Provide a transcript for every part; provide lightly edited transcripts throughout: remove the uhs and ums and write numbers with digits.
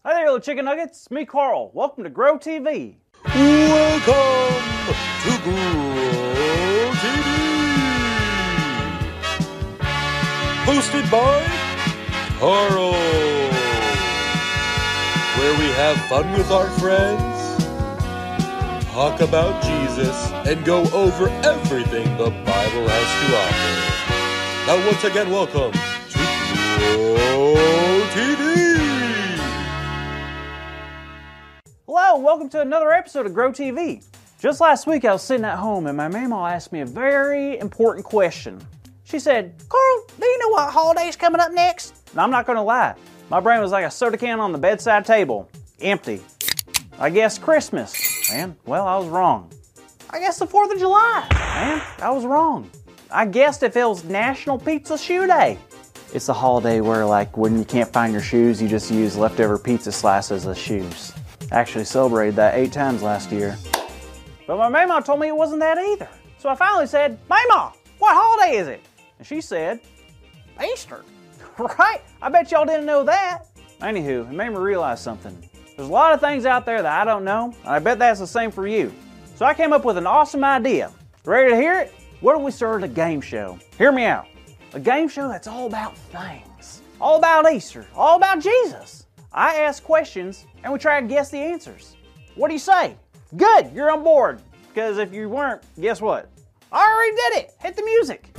Hi there, little chicken nuggets. Me, Carl. Welcome to Grow TV. Welcome to Grow TV. Hosted by Carl. Where we have fun with our friends, talk about Jesus, and go over everything the Bible has to offer. Now once again, welcome to Grow TV. Hello, welcome to another episode of Grow TV. Just last week I was sitting at home and my mama asked me a very important question. She said, Carl, do you know what holiday's coming up next? And I'm not gonna lie, my brain was like a soda can on the bedside table. Empty. I guess Christmas. Man, well, I was wrong. I guess the 4th of July. Man, I was wrong. I guessed if it was National Pizza Shoe Day. It's a holiday where, like, when you can't find your shoes, you just use leftover pizza slices as shoes. Actually celebrated that 8 times last year. But my mama told me it wasn't that either. So I finally said, Mama, what holiday is it? And she said, Easter. Right? I bet y'all didn't know that. Anywho, it made me realize something. There's a lot of things out there that I don't know, and I bet that's the same for you. So I came up with an awesome idea. Ready to hear it? What if we started a game show? Hear me out. A game show that's all about things. All about Easter. All about Jesus. I ask questions, and we try to guess the answers. What do you say? Good, you're on board. Because if you weren't, guess what? I already did it. Hit the music.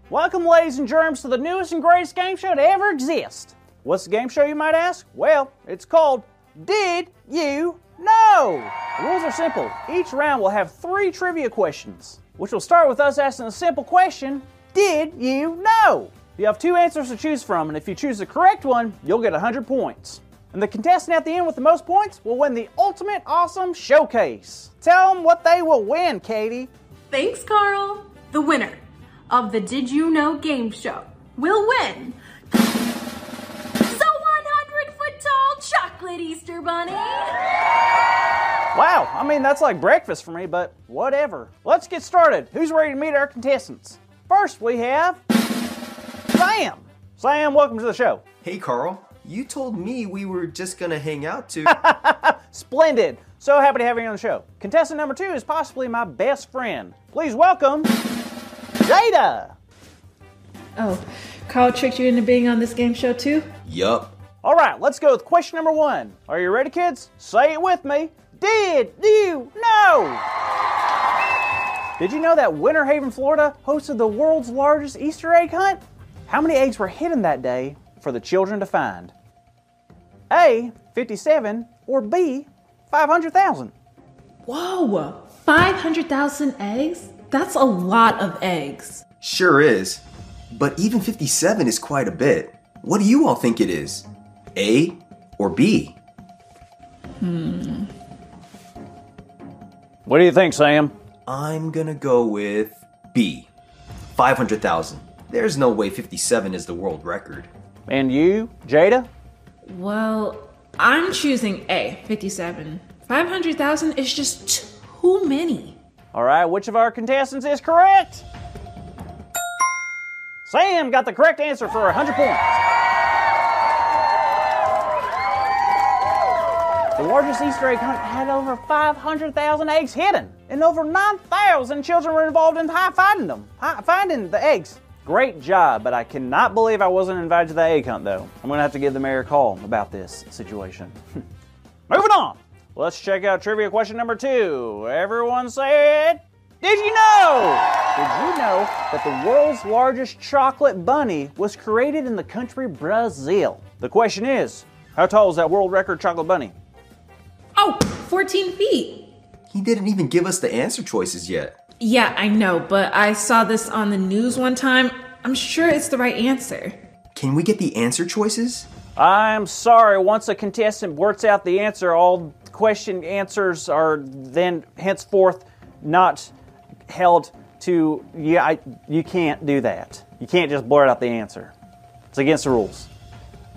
Welcome, ladies and germs, to the newest and greatest game show to ever exist. What's the game show, you might ask? Well, it's called Did You Know? The rules are simple. Each round will have 3 trivia questions, which will start with us asking a simple question, did you know? You have 2 answers to choose from, and if you choose the correct one, you'll get 100 points. And the contestant at the end with the most points will win the ultimate awesome showcase. Tell them what they will win, Katie. Thanks, Carl. The winner of the Did You Know game show will win the 100-foot tall chocolate Easter bunny. Wow, I mean, that's like breakfast for me, but whatever. Let's get started. Who's ready to meet our contestants? First, we have Sam. Sam, welcome to the show. Hey, Carl. You told me we were just gonna hang out to... Splendid. So happy to have you on the show. Contestant number 2 is possibly my best friend. Please welcome Jada. Oh, Carl tricked you into being on this game show too? Yup. All right, let's go with question number 1. Are you ready, kids? Say it with me. Did you know? Did you know that Winter Haven, Florida hosted the world's largest Easter egg hunt? How many eggs were hidden that day for the children to find? A, 57, or B, 500,000? Whoa, 500,000 eggs? That's a lot of eggs. Sure is. But even 57 is quite a bit. What do you all think it is? A or B? What do you think, Sam? I'm gonna go with B. 500,000. There's no way 57 is the world record. And you, Jada? Well, I'm choosing A, 57. 500,000 is just too many. All right, which of our contestants is correct? Sam got the correct answer for 100 points. The largest Easter egg hunt had over 500,000 eggs hidden, and over 9,000 children were involved in finding the eggs. Great job, but I cannot believe I wasn't invited to the egg hunt, though. I'm going to have to give the mayor a call about this situation. Moving on. Let's check out trivia question number 2. Everyone say it. Did you know? Did you know that the world's largest chocolate bunny was created in the country Brazil? The question is, how tall is that world record chocolate bunny? Oh, 14 feet. He didn't even give us the answer choices yet. Yeah, I know, but I saw this on the news one time. I'm sure it's the right answer. Can we get the answer choices? I'm sorry, once a contestant blurts out the answer, all question answers are then henceforth not held to, you can't do that. You can't just blurt out the answer. It's against the rules.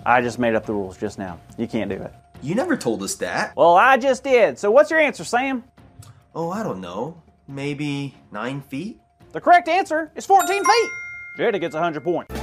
I just made up the rules just now. You can't do it. You never told us that. Well, I just did. So what's your answer, Sam? Oh, I don't know. Maybe 9 feet? The correct answer is 14 feet. Jada gets 100 points.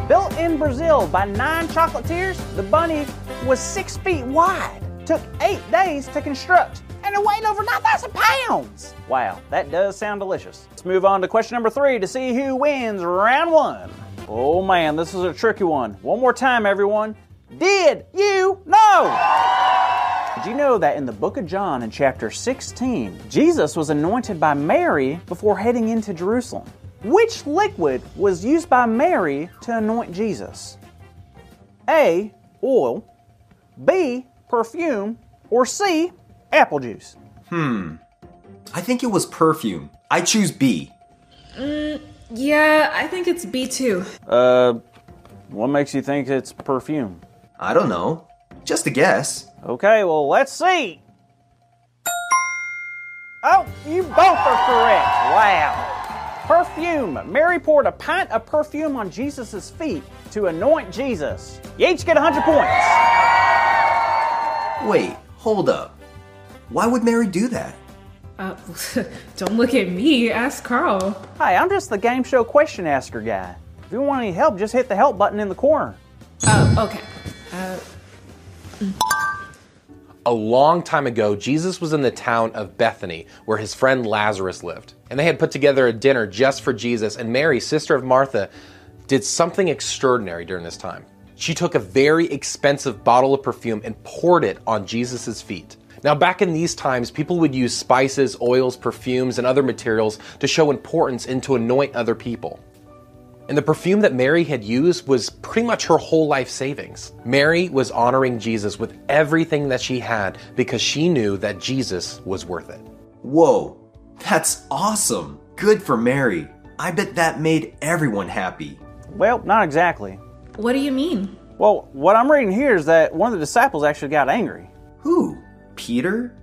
Built in Brazil by 9 chocolatiers, the bunny was 6 feet wide. Took 8 days to construct, and it weighed over 9,000 pounds. Wow, that does sound delicious. Let's move on to question number 3 to see who wins round 1. Oh man, this is a tricky one. One more time, everyone. Did you know? Did you know that in the book of John in chapter 16, Jesus was anointed by Mary before heading into Jerusalem? Which liquid was used by Mary to anoint Jesus? A, oil, B, perfume, or C, apple juice? I think it was perfume. I choose B. Yeah, I think it's B too. What makes you think it's perfume? I don't know. Just a guess. Okay, well, let's see. Oh, you both are correct. Wow. Perfume. Mary poured a pint of perfume on Jesus' feet to anoint Jesus. You each get 100 points. Wait, hold up. Why would Mary do that? Don't look at me, ask Carl. Hi, I'm just the game show question asker guy. If you want any help, just hit the help button in the corner. Oh, okay. A long time ago, Jesus was in the town of Bethany, where his friend Lazarus lived. And they had put together a dinner just for Jesus, and Mary, sister of Martha, did something extraordinary during this time. She took a very expensive bottle of perfume and poured it on Jesus' feet. Now, back in these times, people would use spices, oils, perfumes, and other materials to show importance and to anoint other people. And the perfume that Mary had used was pretty much her whole life savings. Mary was honoring Jesus with everything that she had because she knew that Jesus was worth it. Whoa, that's awesome. Good for Mary. I bet that made everyone happy. Well, not exactly. What do you mean? Well, what I'm reading here is that one of the disciples actually got angry. Who? Peter?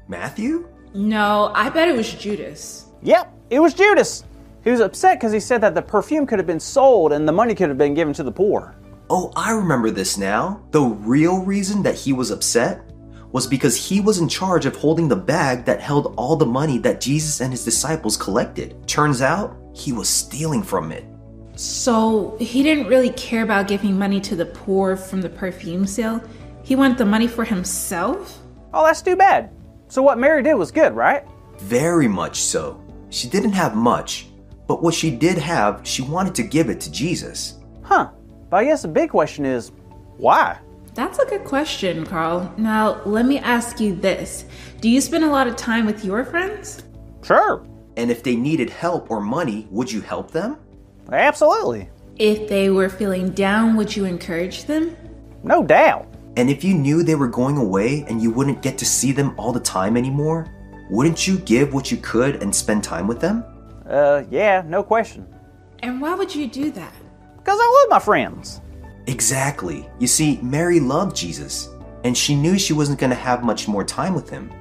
Matthew? No, I bet it was Judas. Yep, it was Judas. He was upset because he said that the perfume could have been sold and the money could have been given to the poor. Oh, I remember this now. The real reason that he was upset was because he was in charge of holding the bag that held all the money that Jesus and his disciples collected. Turns out, he was stealing from it. So he didn't really care about giving money to the poor from the perfume sale? He wanted the money for himself? Oh, that's too bad. So what Mary did was good, right? Very much so. She didn't have much, but what she did have, she wanted to give it to Jesus. Huh. But I guess the big question is, why? That's a good question, Carl. Now, let me ask you this. Do you spend a lot of time with your friends? Sure. And if they needed help or money, would you help them? Absolutely. If they were feeling down, would you encourage them? No doubt. And if you knew they were going away and you wouldn't get to see them all the time anymore, wouldn't you give what you could and spend time with them? Yeah, no question. And why would you do that? Because I love my friends. Exactly. You see, Mary loved Jesus, and she knew she wasn't going to have much more time with him,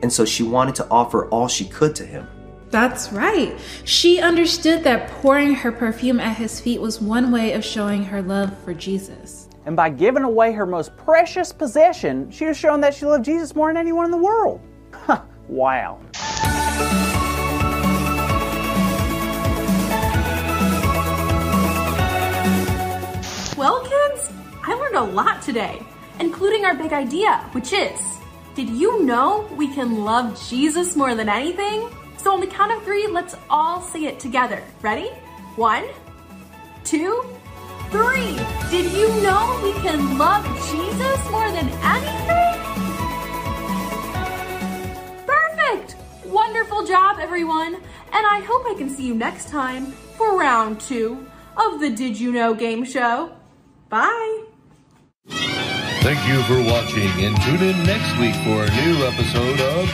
and so she wanted to offer all she could to him. That's right. She understood that pouring her perfume at his feet was one way of showing her love for Jesus. And by giving away her most precious possession, she was showing that she loved Jesus more than anyone in the world. Wow. Well, kids, I learned a lot today, including our big idea, which is, did you know we can love Jesus more than anything? So on the count of 3, let's all say it together. Ready? 1, 2, 3. Did you know we can love Jesus more than anything? Perfect! Wonderful job, everyone. And I hope I can see you next time for round 2 of the Did You Know game show. Bye. Thank you for watching, and tune in next week for a new episode of